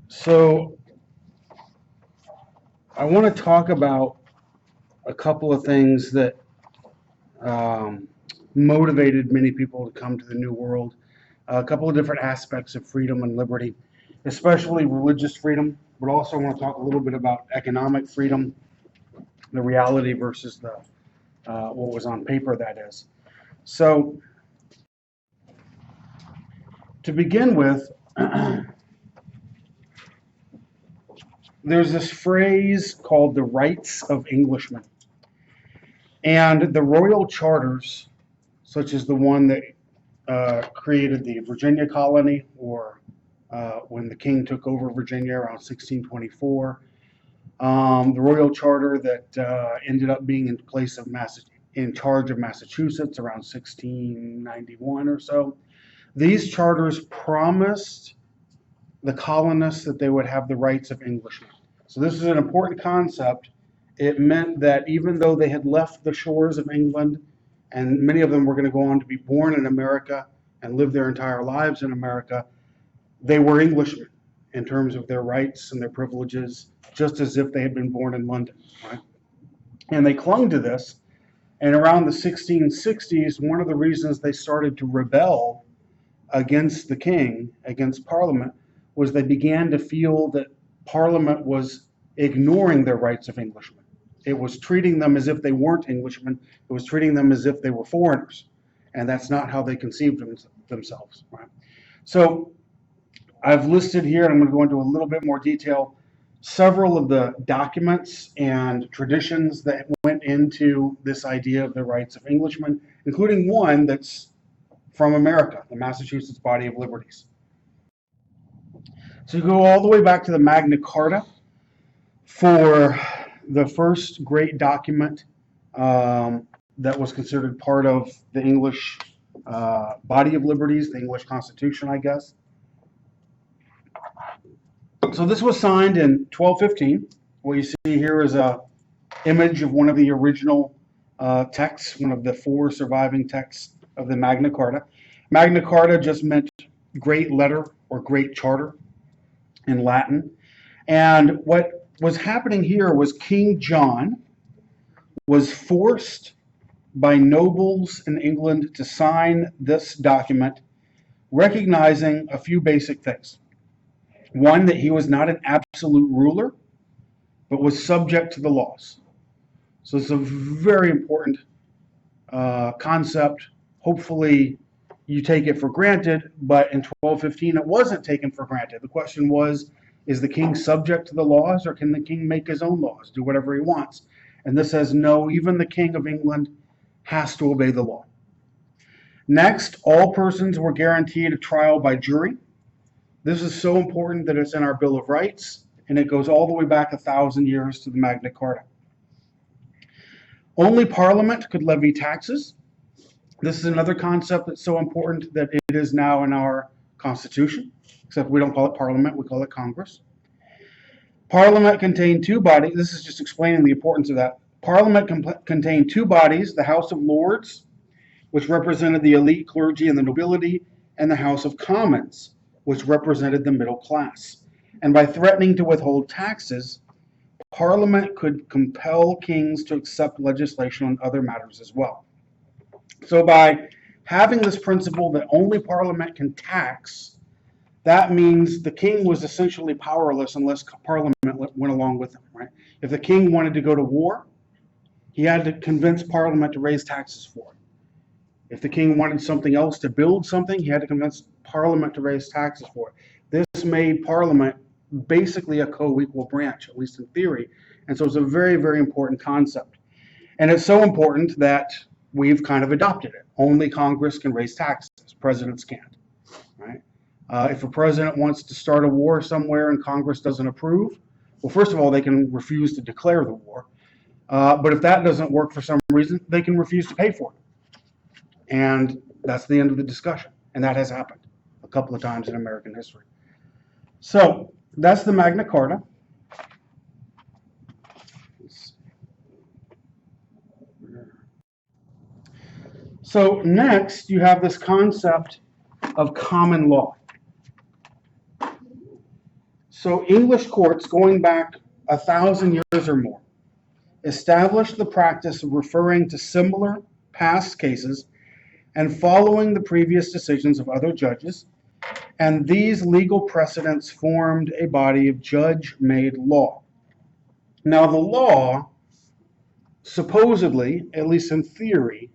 So I want to talk about a couple of things that um, motivated many people to come to the New World. A couple of different aspects of freedom and liberty, especially religious freedom, but also I want to talk a little bit about economic freedom, the reality versus the what was on paper, that is. So to begin with, there's this phrase called the rights of Englishmen. And the royal charters, such as the one that created the Virginia colony, or when the king took over Virginia around 1624, the royal charter that ended up being in place of in charge of Massachusetts around 1691 or so. These charters promised the colonists that they would have the rights of Englishmen. So this is an important concept. It meant that even though they had left the shores of England, and many of them were going to go on to be born in America and live their entire lives in America, they were Englishmen in terms of their rights and their privileges, just as if they had been born in London, right? And they clung to this. And around the 1660s, one of the reasons they started to rebel against the king, against Parliament, was they began to feel that Parliament was ignoring their rights of Englishmen. It was treating them as if they weren't Englishmen. It was treating them as if they were foreigners. And that's not how they conceived themselves, right? So I've listed here, and I'm going to go into a little bit more detail, several of the documents and traditions that went into this idea of the rights of Englishmen, including one that's from America, the Massachusetts Body of Liberties. So you go all the way back to the Magna Carta for the first great document that was considered part of the English Body of Liberties, the English Constitution, I guess. So this was signed in 1215. What you see here is a image of one of the original texts, one of the four surviving texts of the Magna Carta. Magna Carta just meant great letter or great charter in Latin. And what was happening here was King John was forced by nobles in England to sign this document, recognizing a few basic things. One, that he was not an absolute ruler, but was subject to the laws. So it's a very important concept. Hopefully you take it for granted, but in 1215 it wasn't taken for granted. The question was, is the king subject to the laws, or can the king make his own laws, do whatever he wants? And this says, no, even the King of England has to obey the law. Next, all persons were guaranteed a trial by jury. This is so important that it's in our Bill of Rights, and it goes all the way back 1,000 years to the Magna Carta. Only Parliament could levy taxes. This is another concept that's so important that it is now in our Constitution, except we don't call it Parliament, we call it Congress. Parliament contained two bodies. This is just explaining the importance of that. Parliament contained two bodies, the House of Lords, which represented the elite clergy and the nobility, and the House of Commons, which represented the middle class. And by threatening to withhold taxes, Parliament could compel kings to accept legislation on other matters as well. So by having this principle that only Parliament can tax, that means the king was essentially powerless unless Parliament went along with him, right? If the king wanted to go to war, he had to convince Parliament to raise taxes for it. If the king wanted something else, to build something, he had to convince Parliament to raise taxes for it. This made Parliament basically a co-equal branch, at least in theory. And so it's a very, very important concept. And it's so important that we've kind of adopted it. Only Congress can raise taxes. Presidents can't, right? If a president wants to start a war somewhere and Congress doesn't approve, well, first of all, they can refuse to declare the war. But if that doesn't work for some reason, they can refuse to pay for it. And that's the end of the discussion. And that has happened a couple of times in American history. So that's the Magna Carta. So next, you have this concept of common law. So English courts, going back 1,000 years or more, established the practice of referring to similar past cases and following the previous decisions of other judges, and these legal precedents formed a body of judge-made law. Now, the law, supposedly, at least in theory,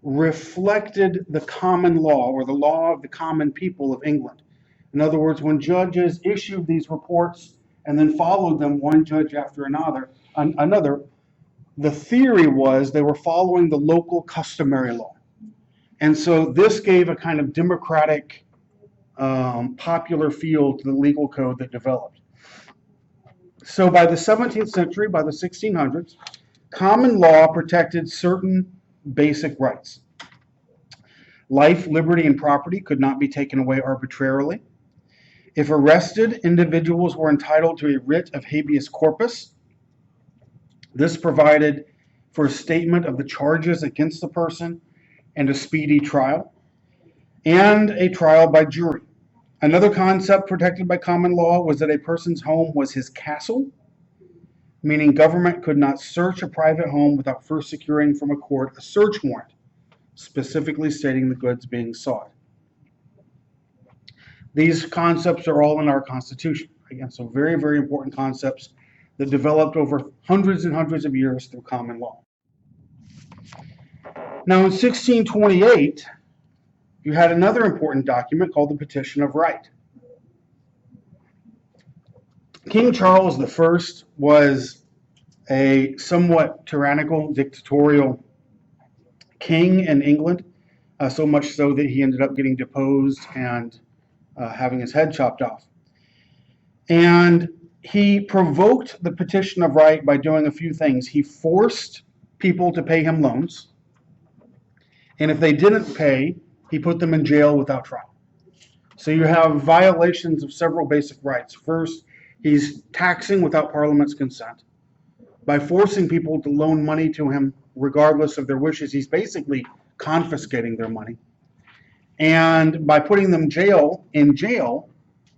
reflected the common law or the law of the common people of England. In other words, when judges issued these reports and then followed them, one judge after another, the theory was they were following the local customary law. And so this gave a kind of democratic, popular feel to the legal code that developed. So by the 17th century, by the 1600s, common law protected certain basic rights. Life, liberty, and property could not be taken away arbitrarily. If arrested, individuals were entitled to a writ of habeas corpus. This provided for a statement of the charges against the person and a speedy trial, and a trial by jury. Another concept protected by common law was that a person's home was his castle, meaning government could not search a private home without first securing from a court a search warrant, specifically stating the goods being sought. These concepts are all in our Constitution. Again, so very, very important concepts that developed over hundreds and hundreds of years through common law. Now, in 1628, you had another important document called the Petition of Right. King Charles I was a somewhat tyrannical, dictatorial king in England, so much so that he ended up getting deposed and having his head chopped off. And he provoked the Petition of Right by doing a few things. He forced people to pay him loans, and if they didn't pay, he put them in jail without trial. So you have violations of several basic rights. First, he's taxing without Parliament's consent. By forcing people to loan money to him regardless of their wishes, he's basically confiscating their money. And by putting them in jail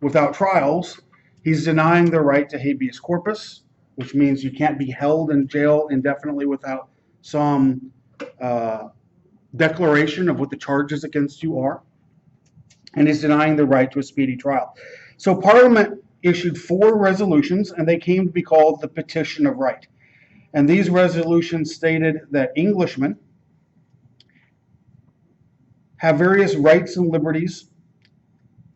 without trials, he's denying their right to habeas corpus, which means you can't be held in jail indefinitely without some declaration of what the charges against you are. And he's denying the right to a speedy trial. So Parliament issued 4 resolutions, and they came to be called the Petition of Right. And these resolutions stated that Englishmen have various rights and liberties.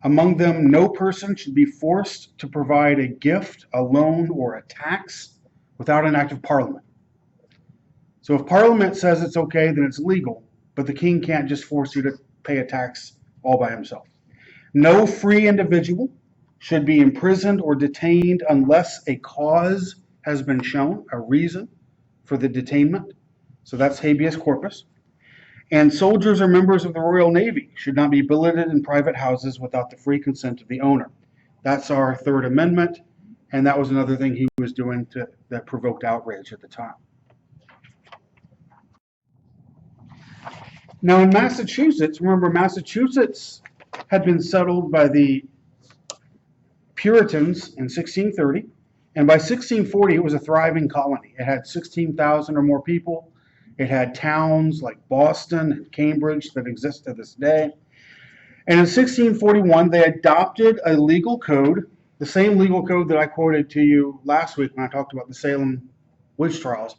Among them, no person should be forced to provide a gift, a loan, or a tax without an act of Parliament. So if Parliament says it's okay, then it's legal, but the king can't just force you to pay a tax all by himself. No free individual should be imprisoned or detained unless a cause has been shown, a reason for the detainment. So that's habeas corpus. And soldiers or members of the Royal Navy should not be billeted in private houses without the free consent of the owner. That's our Third Amendment, and that was another thing he was doing that provoked outrage at the time. Now in Massachusetts, remember Massachusetts had been settled by the Puritans in 1630, and by 1640 it was a thriving colony. It had 16,000 or more people. It had towns like Boston and Cambridge that exist to this day. And in 1641 they adopted a legal code, the same legal code that I quoted to you last week when I talked about the Salem witch trials.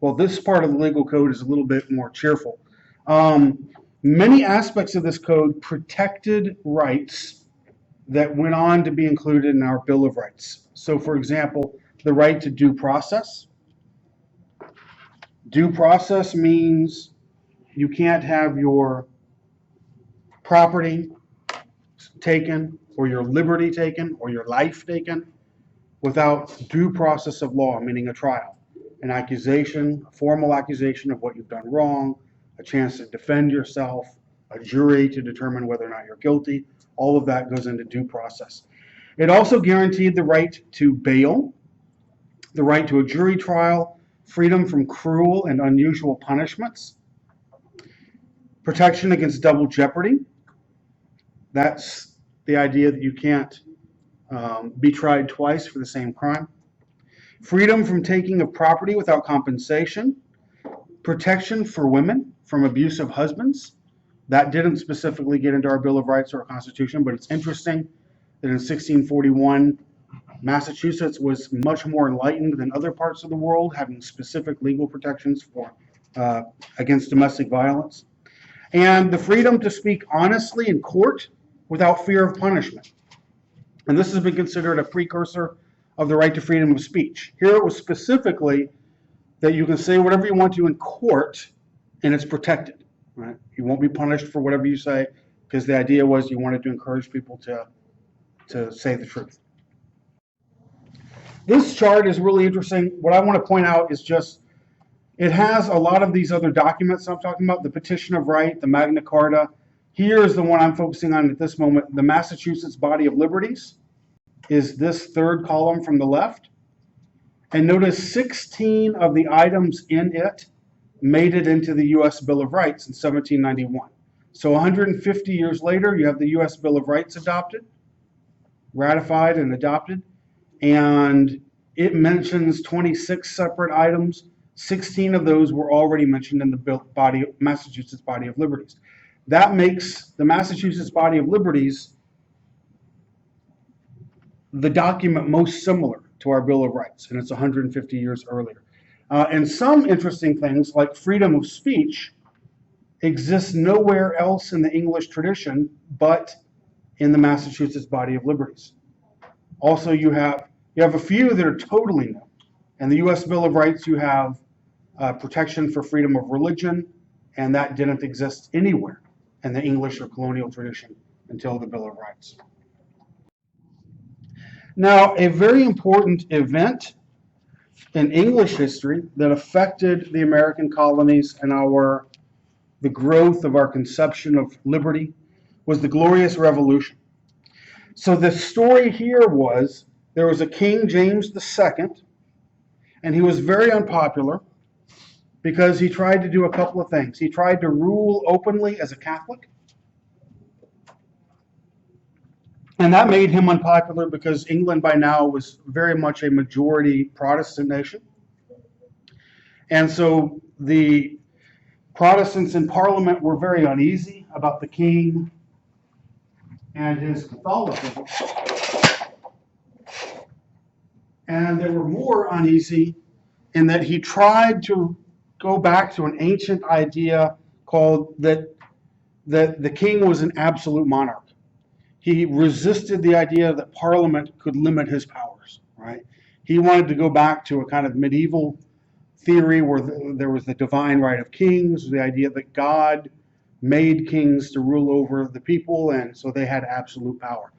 Well, this part of the legal code is a little bit more cheerful. Many aspects of this code protected rights that went on to be included in our Bill of Rights. So, for example, the right to due process. Due process means you can't have your property taken or your liberty taken or your life taken without due process of law, meaning a trial, an accusation, a formal accusation of what you've done wrong, a chance to defend yourself, a jury to determine whether or not you're guilty. All of that goes into due process. It also guaranteed the right to bail, the right to a jury trial, freedom from cruel and unusual punishments, protection against double jeopardy. That's the idea that you can't be tried twice for the same crime, freedom from taking of property without compensation, protection for women from abusive husbands. That didn't specifically get into our Bill of Rights or our Constitution, but it's interesting that in 1641, Massachusetts was much more enlightened than other parts of the world, having specific legal protections for against domestic violence, and the freedom to speak honestly in court without fear of punishment. And this has been considered a precursor of the right to freedom of speech. Here it was specifically that you can say whatever you want to in court, and it's protected. Right? You won't be punished for whatever you say, because the idea was you wanted to encourage people to say the truth. This chart is really interesting. What I want to point out is just it has a lot of these other documents I'm talking about, the Petition of Right, the Magna Carta. Here is the one I'm focusing on at this moment. The Massachusetts Body of Liberties is this third column from the left. And notice 16 of the items in it made it into the U.S. Bill of Rights in 1791. So 150 years later, you have the U.S. Bill of Rights adopted, ratified and adopted, and it mentions 26 separate items. 16 of those were already mentioned in the Massachusetts Body of Liberties. That makes the Massachusetts Body of Liberties the document most similar to our Bill of Rights, and it's 150 years earlier. And some interesting things, like freedom of speech, exists nowhere else in the English tradition but in the Massachusetts Body of Liberties. Also, you have a few that are totally new. In the U.S. Bill of Rights, you have protection for freedom of religion, and that didn't exist anywhere in the English or colonial tradition until the Bill of Rights. Now, a very important event in English history that affected the American colonies and the growth of our conception of liberty was the Glorious Revolution. So the story here was there was a King James II, and he was very unpopular because he tried to do a couple of things. He tried to rule openly as a Catholic, and that made him unpopular because England by now was very much a majority Protestant nation. And so the Protestants in Parliament were very uneasy about the king and his Catholicism. And they were more uneasy in that he tried to go back to an ancient idea called that the king was an absolute monarch. He resisted the idea that Parliament could limit his powers, right? He wanted to go back to a kind of medieval theory where there was the divine right of kings, the idea that God made kings to rule over the people, and so they had absolute power.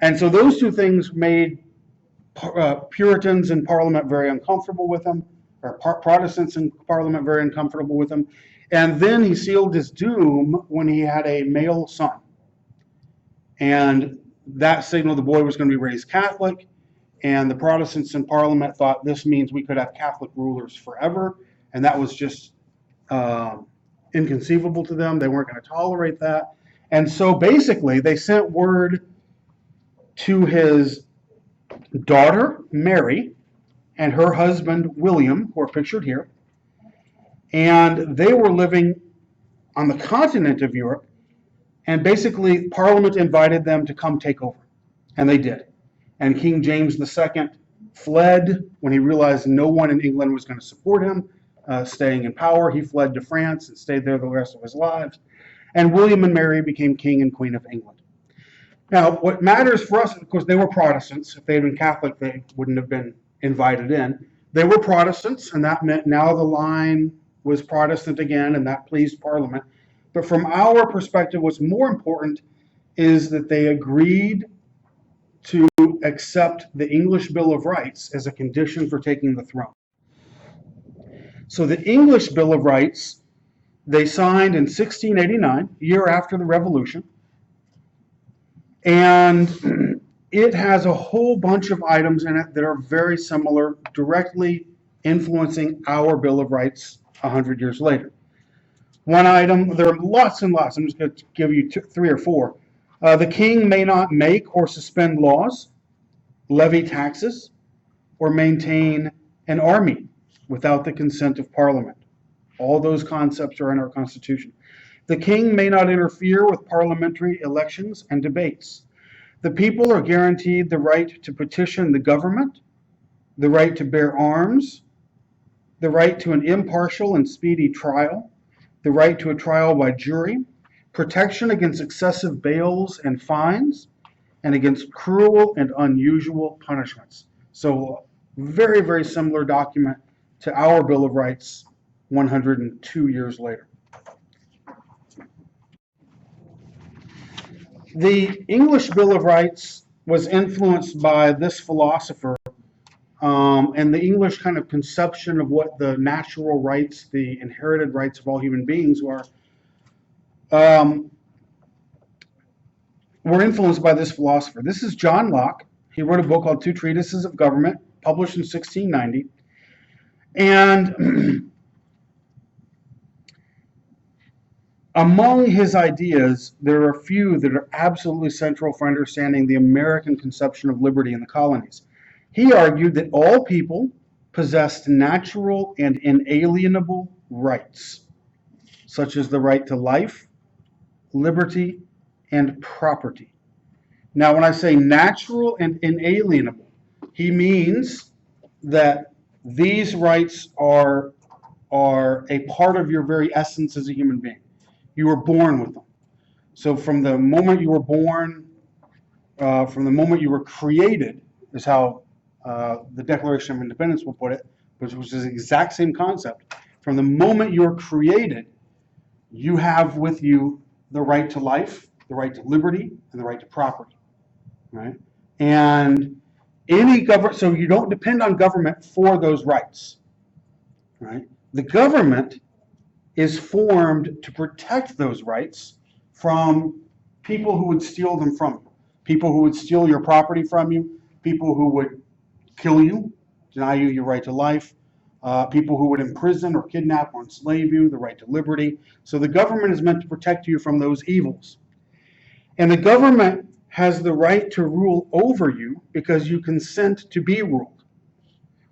And so those two things made Puritans in Parliament very uncomfortable with him, or Protestants in Parliament very uncomfortable with him. And then he sealed his doom when he had a male son. And that signaled the boy was going to be raised Catholic, and the Protestants in Parliament thought this means we could have Catholic rulers forever, and that was just inconceivable to them. They weren't going to tolerate that. And so basically they sent word to his daughter, Mary, and her husband, William, who are pictured here, and they were living on the continent of Europe, and basically Parliament invited them to come take over, and they did. And King James II fled when he realized no one in England was going to support him staying in power. He fled to France and stayed there the rest of his lives. And William and Mary became King and Queen of England. Now, what matters for us, of course, they were Protestants. If they had been Catholic, they wouldn't have been invited in. They were Protestants, and that meant now the line was Protestant again, and that pleased Parliament. But from our perspective, what's more important is that they agreed to accept the English Bill of Rights as a condition for taking the throne. So the English Bill of Rights, they signed in 1689, a year after the Revolution, and it has a whole bunch of items in it that are very similar, directly influencing our Bill of Rights 100 years later. One item, there are lots and lots, I'm just going to give you three or four. The king may not make or suspend laws. levy taxes, or maintain an army without the consent of Parliament. All those concepts are in our Constitution. The king may not interfere with parliamentary elections and debates. The people are guaranteed the right to petition the government, the right to bear arms, the right to an impartial and speedy trial, the right to a trial by jury, protection against excessive bails and fines, and against cruel and unusual punishments. So, very, very similar document to our Bill of Rights 102 years later. The English Bill of Rights was influenced by this philosopher and the English kind of conception of what the natural rights, the inherited rights of all human beings were influenced by this philosopher. This is John Locke. He wrote a book called Two Treatises of Government, published in 1690. And among his ideas, there are a few that are absolutely central for understanding the American conception of liberty in the colonies. He argued that all people possessed natural and inalienable rights, such as the right to life, liberty, and property. Now, when I say natural and inalienable, he means that these rights are a part of your very essence as a human being. You were born with them. So from the moment you were born, from the moment you were created, is how the Declaration of Independence will put it, which is the exact same concept. From the moment you're created, you have with you the right to life, the right to liberty, and the right to property, right? And any government, so you don't depend on government for those rights, right? The government is formed to protect those rights from people who would steal them from you, people who would steal your property from you, people who would kill you, deny you your right to life, people who would imprison or kidnap or enslave you, the right to liberty. So the government is meant to protect you from those evils. And the government has the right to rule over you because you consent to be ruled.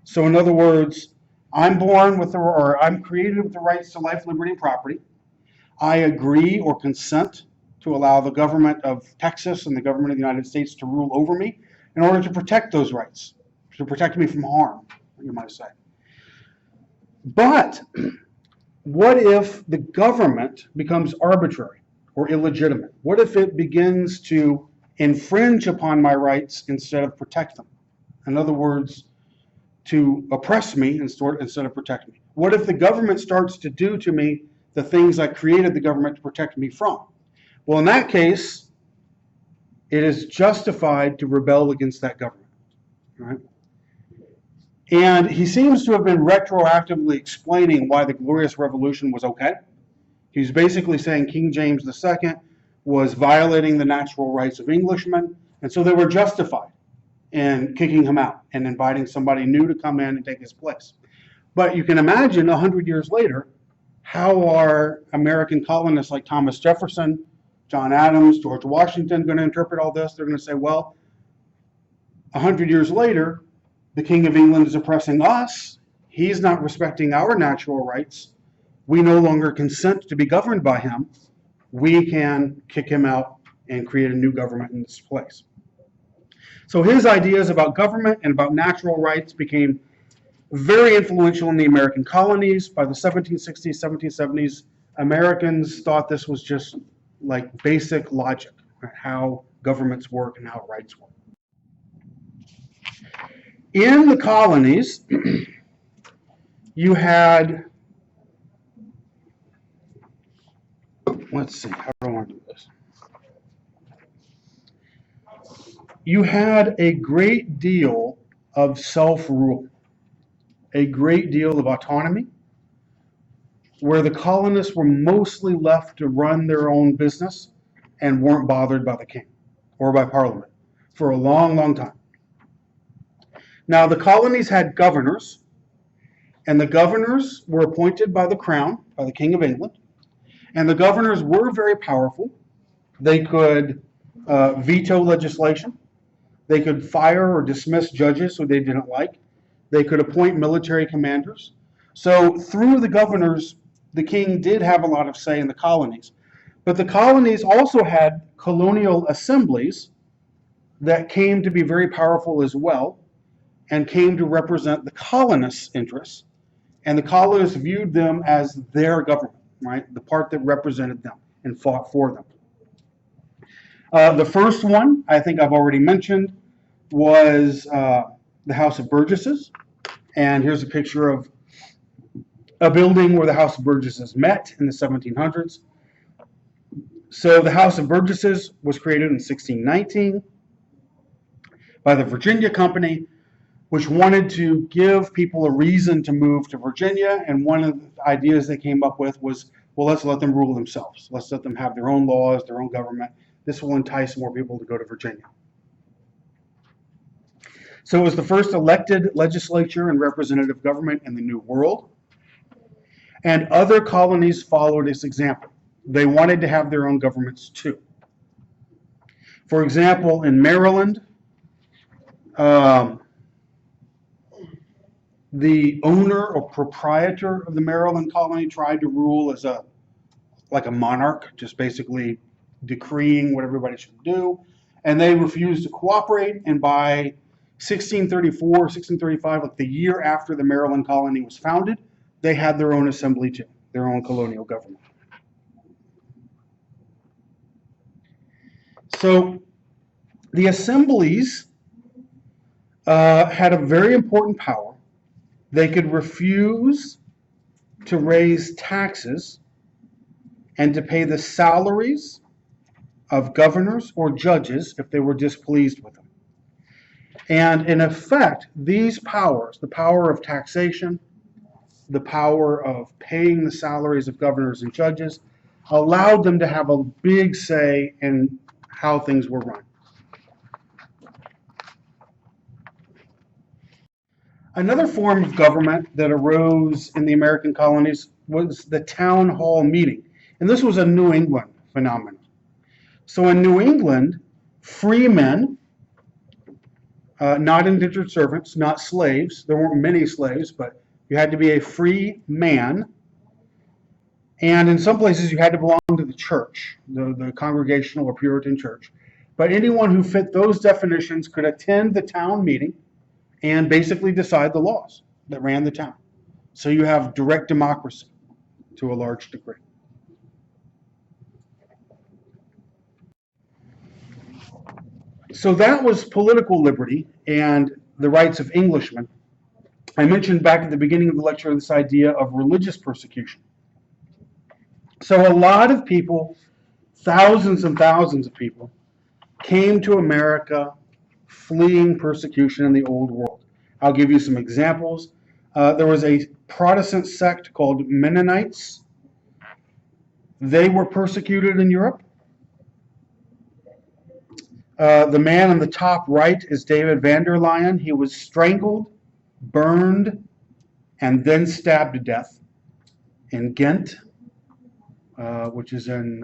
So in other words, I'm created with the rights to life, liberty, and property. I agree or consent to allow the government of Texas and the government of the United States to rule over me in order to protect those rights, to protect me from harm, you might say. But what if the government becomes arbitrary or illegitimate? What if it begins to infringe upon my rights instead of protect them? In other words, to oppress me instead of protect me. What if the government starts to do to me the things I created the government to protect me from? Well, in that case, it is justified to rebel against that government, right? And he seems to have been retroactively explaining why the Glorious Revolution was okay. He's basically saying King James II was violating the natural rights of Englishmen, and so they were justified in kicking him out and inviting somebody new to come in and take his place. But you can imagine 100 years later, how are American colonists like Thomas Jefferson, John Adams, George Washington going to interpret all this? They're going to say, well, 100 years later, the King of England is oppressing us. He's not respecting our natural rights. We no longer consent to be governed by him. We can kick him out and create a new government in this place. So his ideas about government and about natural rights became very influential in the American colonies. By the 1760s, 1770s, Americans thought this was just like basic logic, right? How governments work and how rights work. In the colonies, you had, let's see, how do I want to do this? You had a great deal of self-rule, a great deal of autonomy, where the colonists were mostly left to run their own business and weren't bothered by the king or by Parliament for a long, long time. Now, the colonies had governors, and the governors were appointed by the crown, by the King of England, and the governors were very powerful. They could veto legislation. They could fire or dismiss judges who they didn't like. They could appoint military commanders. So through the governors, the king did have a lot of say in the colonies. But the colonies also had colonial assemblies that came to be very powerful as well and came to represent the colonists' interests. And the colonists viewed them as their government, right? The part that represented them and fought for them. The first one, I think I've already mentioned, was the House of Burgesses. And here's a picture of a building where the House of Burgesses met in the 1700s. So the House of Burgesses was created in 1619 by the Virginia Company, which wanted to give people a reason to move to Virginia. And one of the ideas they came up with was, well, let's let them rule themselves. Let's let them have their own laws, their own government. This will entice more people to go to Virginia. So it was the first elected legislature and representative government in the New World. And other colonies followed its example. They wanted to have their own governments too. For example, in Maryland, the owner or proprietor of the Maryland colony tried to rule as like a monarch, just basically decreeing what everybody should do. And they refused to cooperate. And by 1634, 1635, like the year after the Maryland colony was founded, they had their own assembly too, their own colonial government. So the assemblies had a very important power. They could refuse to raise taxes and to pay the salaries of governors or judges if they were displeased with them. And in effect, these powers, the power of taxation, the power of paying the salaries of governors and judges, allowed them to have a big say in how things were run. Another form of government that arose in the American colonies was the town hall meeting. And this was a New England phenomenon. So in New England, free men, not indentured servants, not slaves, there weren't many slaves, but you had to be a free man. And in some places you had to belong to the church, the Congregational or Puritan church. But anyone who fit those definitions could attend the town meeting and basically decide the laws that ran the town. So you have direct democracy to a large degree. So that was political liberty and the rights of Englishmen. I mentioned back at the beginning of the lecture this idea of religious persecution. So a lot of people, thousands and thousands of people, came to America fleeing persecution in the old world. I'll give you some examples. There was a Protestant sect called Mennonites. They were persecuted in Europe. The man on the top right is David van der Leyen. He was strangled, burned, and then stabbed to death in Ghent, which is in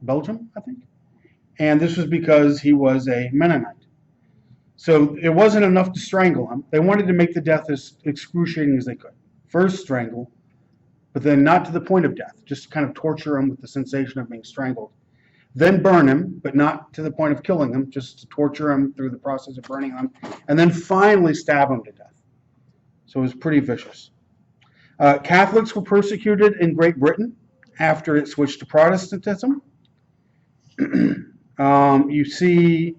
Belgium, I think. And this was because he was a Mennonite. So it wasn't enough to strangle him. They wanted to make the death as excruciating as they could. First strangle, but then not to the point of death, just kind of torture him with the sensation of being strangled. Then burn him, but not to the point of killing him, just to torture him through the process of burning him, and then finally stab him to death. So it was pretty vicious. Catholics were persecuted in Great Britain after it switched to Protestantism. You see,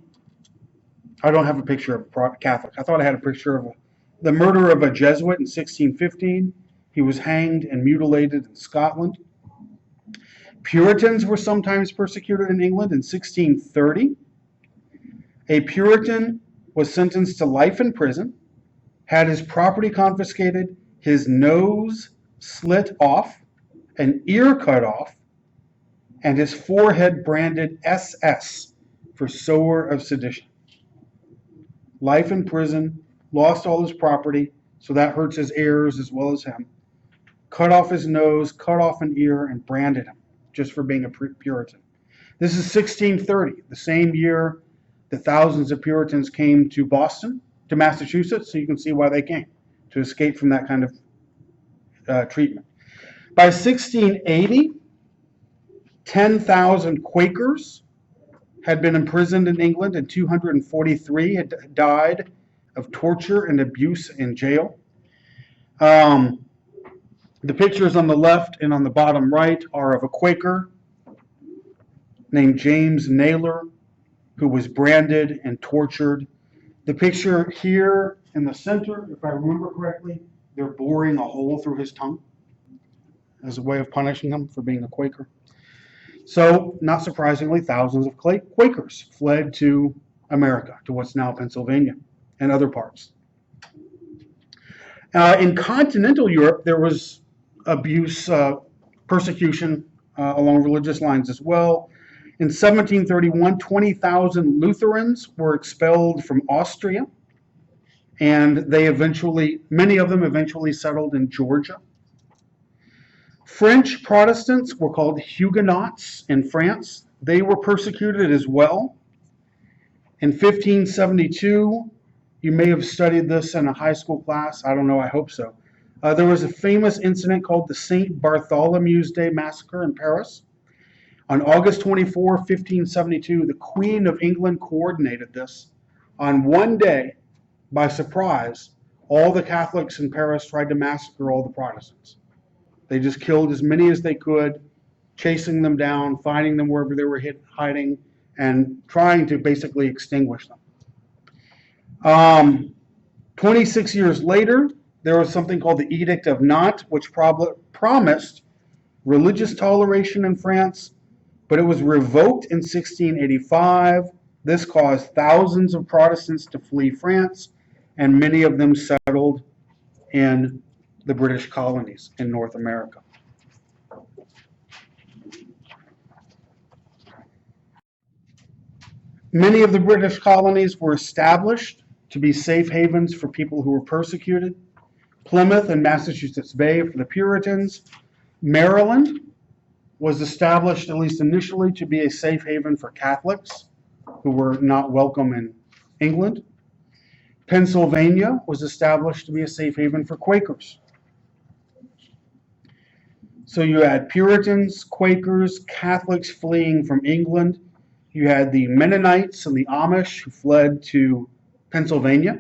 I don't have a picture of a Catholic. I thought I had a picture of the murder of a Jesuit in 1615. He was hanged and mutilated in Scotland. Puritans were sometimes persecuted in England in 1630. A Puritan was sentenced to life in prison, had his property confiscated, his nose slit off, an ear cut off, and his forehead branded SS for sower of sedition. Life in prison, lost all his property, so that hurts his heirs as well as him. Cut off his nose, cut off an ear, and branded him just for being a Puritan. This is 1630, the same year that thousands of Puritans came to Boston, to Massachusetts, so you can see why they came, to escape from that kind of treatment. By 1680, 10,000 Quakers had been imprisoned in England, and 243 had died of torture and abuse in jail. The pictures on the left and on the bottom right are of a Quaker named James Naylor, who was branded and tortured. The picture here in the center, if I remember correctly, they're boring a hole through his tongue as a way of punishing him for being a Quaker. So, not surprisingly, thousands of Quakers fled to America, to what's now Pennsylvania and other parts. In continental Europe, there was abuse, persecution along religious lines as well. In 1731, 20,000 Lutherans were expelled from Austria, and many of them eventually settled in Georgia. French Protestants were called Huguenots in France. They were persecuted as well. In 1572, you may have studied this in a high school class. I don't know, I hope so. There was a famous incident called the St. Bartholomew's Day Massacre in Paris. On August 24, 1572, the Queen of England coordinated this. On one day, by surprise, all the Catholics in Paris tried to massacre all the Protestants. They just killed as many as they could, chasing them down, finding them wherever they were hiding, and trying to basically extinguish them. 26 years later, there was something called the Edict of Nantes, which promised religious toleration in France, but it was revoked in 1685. This caused thousands of Protestants to flee France, and many of them settled in the British colonies in North America. Many of the British colonies were established to be safe havens for people who were persecuted. Plymouth and Massachusetts Bay for the Puritans. Maryland was established, at least initially, to be a safe haven for Catholics who were not welcome in England. Pennsylvania was established to be a safe haven for Quakers. So you had Puritans, Quakers, Catholics fleeing from England. You had the Mennonites and the Amish who fled to Pennsylvania.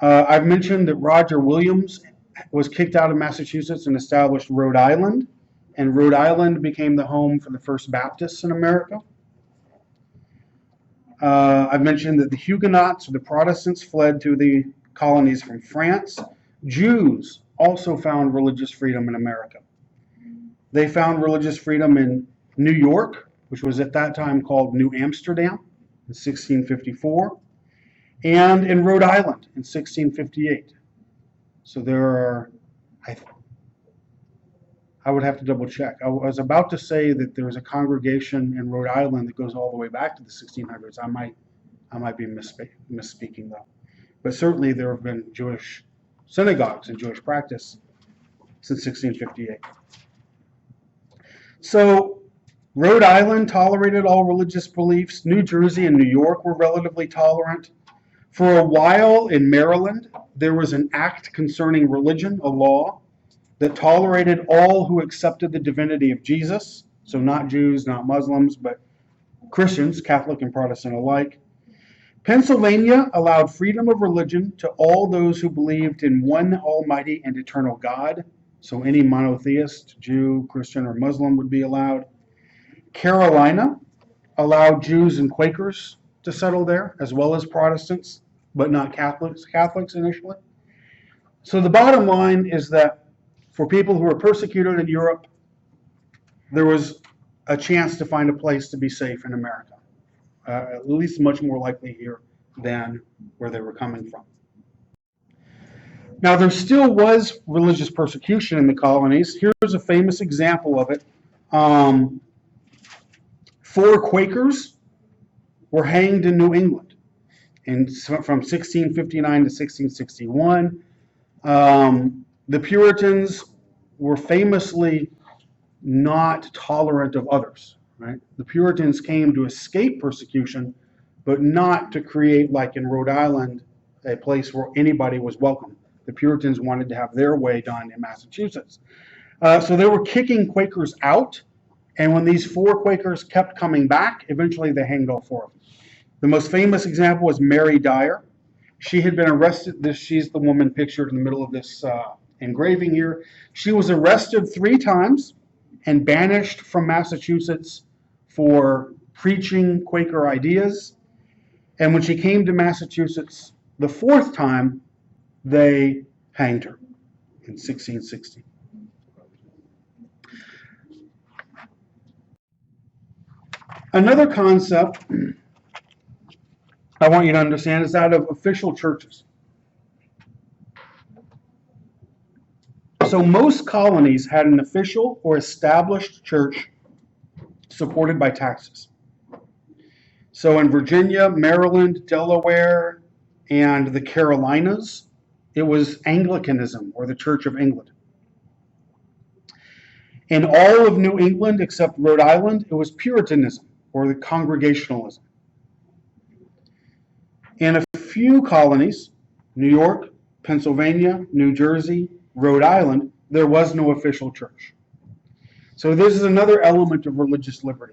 I've mentioned that Roger Williams was kicked out of Massachusetts and established Rhode Island, and Rhode Island became the home for the first Baptists in America. I've mentioned that the Huguenots, or the Protestants, fled to the colonies from France. Jews also found religious freedom in America. They found religious freedom in New York, which was at that time called New Amsterdam, in 1654, and in Rhode Island in 1658. So there are, I would have to double check. I was about to say that there was a congregation in Rhode Island that goes all the way back to the 1600s. I might be misspeaking though. But certainly there have been Jewish synagogues and Jewish practice since 1658. So Rhode Island tolerated all religious beliefs. New Jersey and New York were relatively tolerant. For a while in Maryland, there was an act concerning religion, a law, that tolerated all who accepted the divinity of Jesus. So not Jews, not Muslims, but Christians, Catholic and Protestant alike. Pennsylvania allowed freedom of religion to all those who believed in one almighty and eternal God. So any monotheist, Jew, Christian, or Muslim would be allowed. Carolina allowed Jews and Quakers to settle there, as well as Protestants, but not Catholics initially. So the bottom line is that for people who were persecuted in Europe, there was a chance to find a place to be safe in America, at least much more likely here than where they were coming from. Now, there still was religious persecution in the colonies. Here's a famous example of it. 4 Quakers were hanged in New England from 1659 to 1661. The Puritans were famously not tolerant of others. right? The Puritans came to escape persecution, but not to create, like in Rhode Island, a place where anybody was welcome. The Puritans wanted to have their way done in Massachusetts. So they were kicking Quakers out, and when these 4 Quakers kept coming back, eventually they hanged all 4 of them. The most famous example was Mary Dyer. She had been arrested. She's the woman pictured in the middle of this engraving here. She was arrested 3 times and banished from Massachusetts for preaching Quaker ideas. And when she came to Massachusetts the 4th time, they hanged her in 1660. Another concept I want you to understand is that of official churches. So most colonies had an official or established church supported by taxes. So in Virginia, Maryland, Delaware, and the Carolinas, it was Anglicanism, or the Church of England. In all of New England except Rhode Island, it was Puritanism, or the Congregationalism. In a few colonies, New York, Pennsylvania, New Jersey, Rhode Island, there was no official church. So this is another element of religious liberty.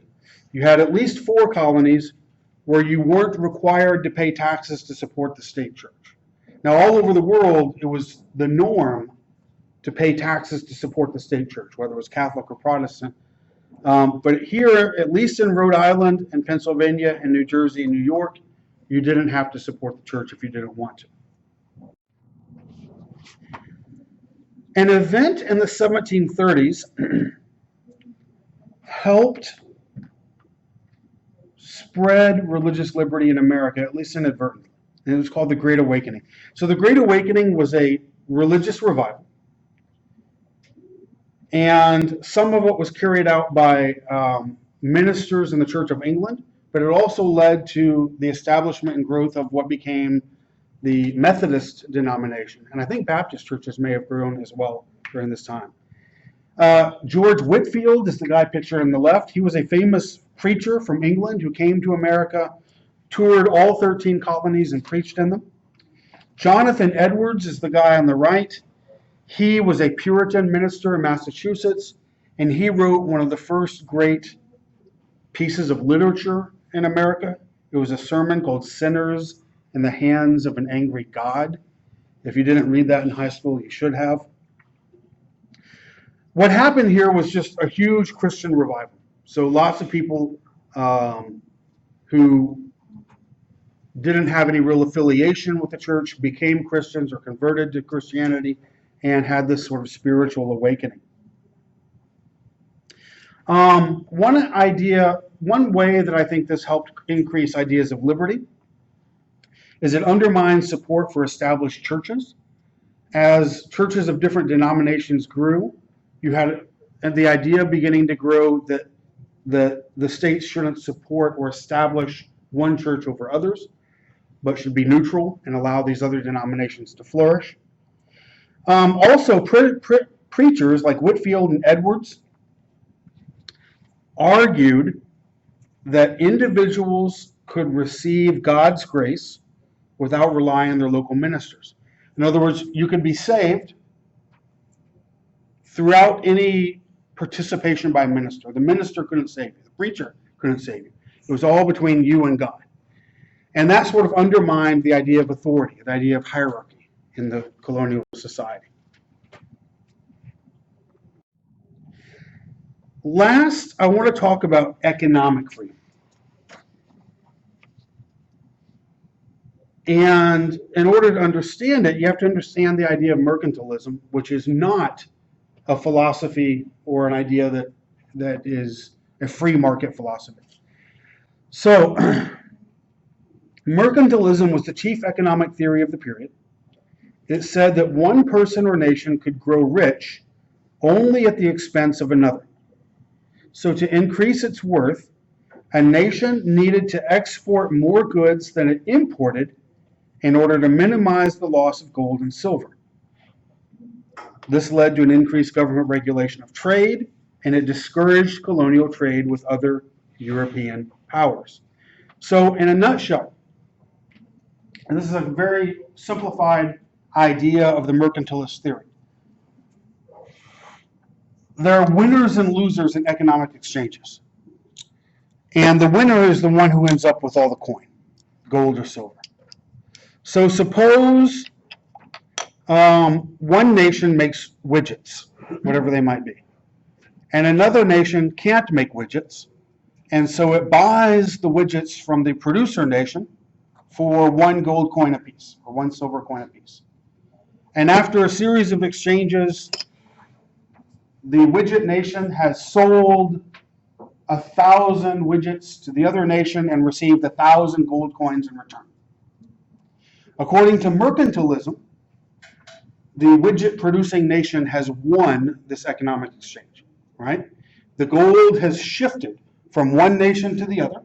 You had at least 4 colonies where you weren't required to pay taxes to support the state church. Now, all over the world, it was the norm to pay taxes to support the state church, whether it was Catholic or Protestant. But here, at least in Rhode Island and Pennsylvania and New Jersey and New York, you didn't have to support the church if you didn't want to. An event in the 1730s helped spread religious liberty in America, at least inadvertently, and it was called the Great Awakening. So the Great Awakening was a religious revival, and some of it was carried out by ministers in the Church of England, but it also led to the establishment and growth of what became the Methodist denomination. And I think Baptist churches may have grown as well during this time. George Whitefield is the guy pictured on the left. He was a famous preacher from England who came to America, toured all 13 colonies and preached in them. Jonathan Edwards is the guy on the right. He was a Puritan minister in Massachusetts, and he wrote one of the first great pieces of literature in America. It was a sermon called Sinners in the Hands of an Angry God. If you didn't read that in high school, you should have. What happened here was just a huge Christian revival. So lots of people who didn't have any real affiliation with the church became Christians or converted to Christianity and had this sort of spiritual awakening. One way that I think this helped increase ideas of liberty is it undermined support for established churches. As churches of different denominations grew, you had the idea beginning to grow that the state shouldn't support or establish one church over others, but should be neutral and allow these other denominations to flourish. Also, preachers like Whitefield and Edwards argued that individuals could receive God's grace without relying on their local ministers. In other words, you could be saved throughout any participation by a minister. The minister couldn't save you. The preacher couldn't save you. It was all between you and God. And that sort of undermined the idea of authority, the idea of hierarchy in the colonial society. Last, I want to talk about economic freedom. And in order to understand it, you have to understand the idea of mercantilism, which is not a philosophy or an idea that is a free market philosophy. So, mercantilism was the chief economic theory of the period. It said that one person or nation could grow rich only at the expense of another. So to increase its worth, a nation needed to export more goods than it imported in order to minimize the loss of gold and silver. This led to an increased government regulation of trade, and it discouraged colonial trade with other European powers. So in a nutshell, and this is a very simplified idea of the mercantilist theory, there are winners and losers in economic exchanges. And the winner is the one who ends up with all the coin, gold or silver. So suppose one nation makes widgets, whatever they might be, and another nation can't make widgets, and so it buys the widgets from the producer nation for one gold coin apiece, or one silver coin apiece. And after a series of exchanges, the widget nation has sold 1,000 widgets to the other nation and received 1,000 gold coins in return. According to mercantilism, the widget producing nation has won this economic exchange, right? The gold has shifted from one nation to the other,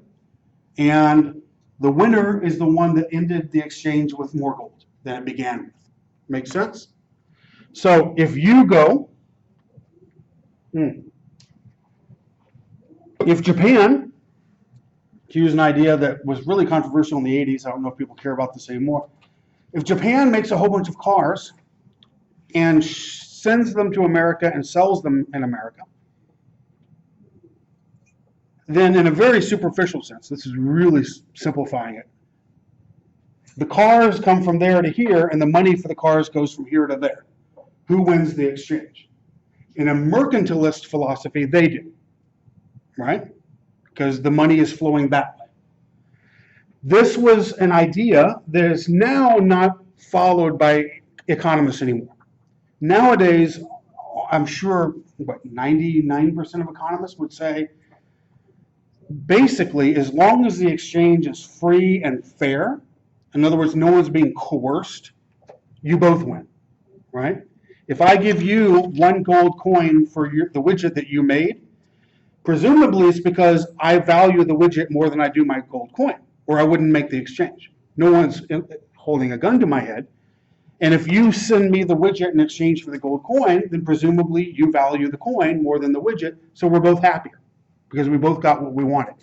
and the winner is the one that ended the exchange with more gold than it began with. Make sense? So if you go, if Japan, to use an idea that was really controversial in the 80s, I don't know if people care about this anymore, if Japan makes a whole bunch of cars and sends them to America and sells them in America, then in a very superficial sense, this is really simplifying it, the cars come from there to here, and the money for the cars goes from here to there. Who wins the exchange? In a mercantilist philosophy, they do, right? Because the money is flowing that way. This was an idea that is now not followed by economists anymore. Nowadays, I'm sure 99% of economists would say, basically, as long as the exchange is free and fair, in other words, no one's being coerced, you both win, right? If I give you one gold coin for the widget that you made, presumably it's because I value the widget more than I do my gold coin, or I wouldn't make the exchange. No one's holding a gun to my head. And if you send me the widget in exchange for the gold coin, then presumably you value the coin more than the widget, so we're both happier because we both got what we wanted.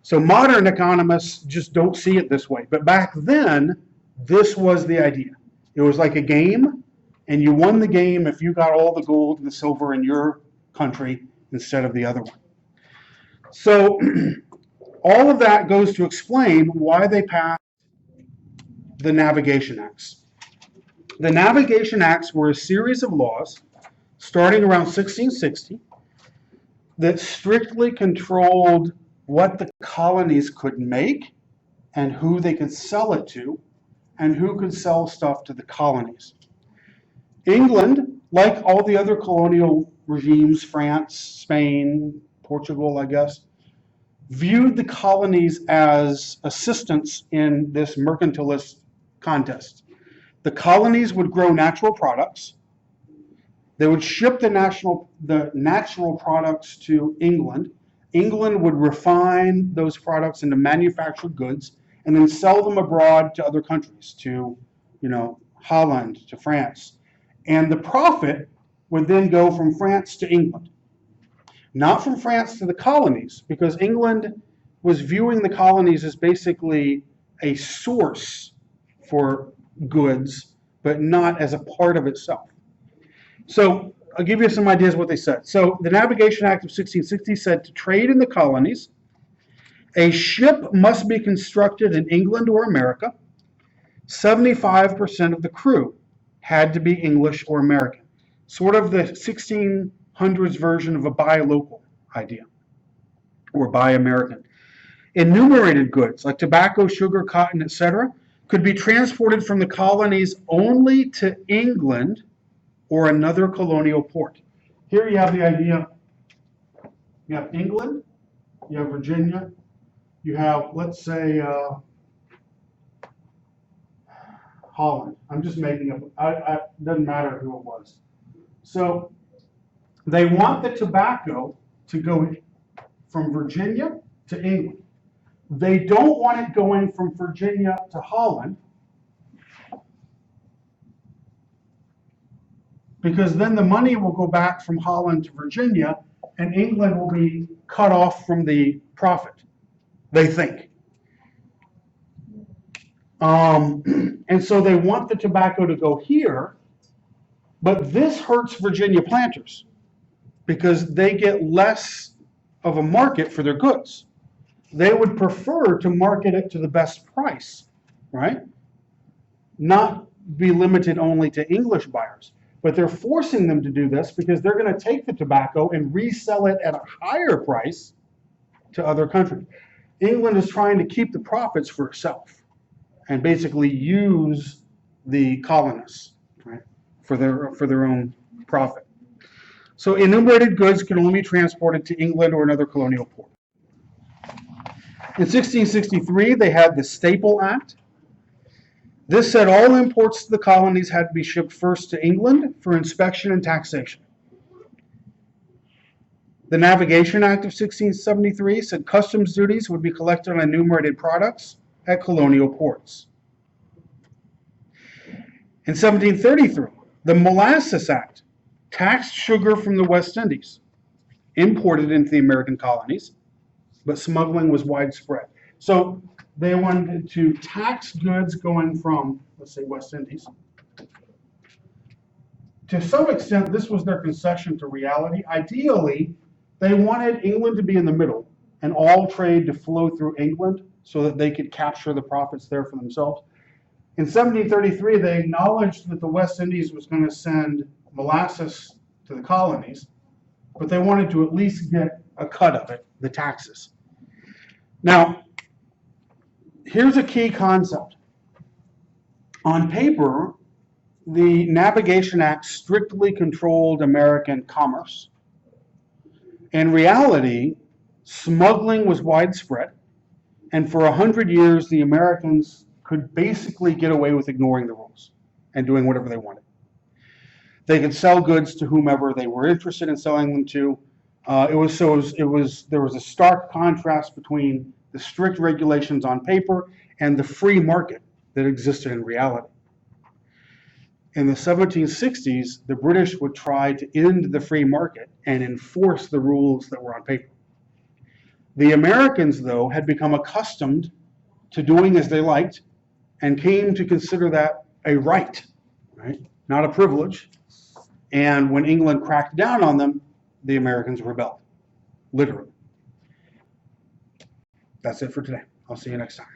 So modern economists just don't see it this way. But back then, this was the idea. It was like a game, and you won the game if you got all the gold and the silver in your country instead of the other one. So all of that goes to explain why they passed the Navigation Acts. The Navigation Acts were a series of laws starting around 1660 that strictly controlled what the colonies could make and who they could sell it to and who could sell stuff to the colonies. England, like all the other colonial regimes, France, Spain, Portugal, I guess, viewed the colonies as assistants in this mercantilist contest. The colonies would grow natural products. They would ship the natural products to England. England would refine those products into manufactured goods and then sell them abroad to other countries, to, Holland, to France. And the profit would then go from France to England. Not from France to the colonies, because England was viewing the colonies as basically a source for goods, but not as a part of itself. So I'll give you some ideas of what they said. So the Navigation Act of 1660 said to trade in the colonies, a ship must be constructed in England or America. 75% of the crew had to be English or American. Sort of the 1600s version of a buy local idea, or buy American. Enumerated goods like tobacco, sugar, cotton, etc., could be transported from the colonies only to England or another colonial port. Here you have the idea. You have England, you have Virginia, you have, let's say, Holland. I'm just making up, it doesn't matter who it was. So they want the tobacco to go from Virginia to England. They don't want it going from Virginia to Holland, because then the money will go back from Holland to Virginia, and England will be cut off from the profit, they think. And so they want the tobacco to go here, but this hurts Virginia planters because they get less of a market for their goods. They would prefer to market it to the best price, right? Not be limited only to English buyers. But they're forcing them to do this because they're going to take the tobacco and resell it at a higher price to other countries. England is trying to keep the profits for itself and basically use the colonists, right, for their own profit. So enumerated goods can only be transported to England or another colonial port. In 1663, they had the Staple Act. This said all imports to the colonies had to be shipped first to England for inspection and taxation. The Navigation Act of 1673 said customs duties would be collected on enumerated products at colonial ports. In 1733, the Molasses Act taxed sugar from the West Indies, imported into the American colonies, but smuggling was widespread. So they wanted to tax goods going from, let's say, West Indies. To some extent, this was their concession to reality. Ideally, they wanted England to be in the middle and all trade to flow through England so that they could capture the profits there for themselves. In 1733, they acknowledged that the West Indies was going to send molasses to the colonies, but they wanted to at least get a cut of it, the taxes. Now, here's a key concept. On paper, the Navigation Act strictly controlled American commerce. In reality, smuggling was widespread, and for 100 years, the Americans could basically get away with ignoring the rules and doing whatever they wanted. They could sell goods to whomever they were interested in selling them to. There was a stark contrast between the strict regulations on paper and the free market that existed in reality. In the 1760s, the British would try to end the free market and enforce the rules that were on paper. The Americans, though, had become accustomed to doing as they liked and came to consider that a right, not a privilege. And when England cracked down on them, the Americans rebelled, literally. That's it for today. I'll see you next time.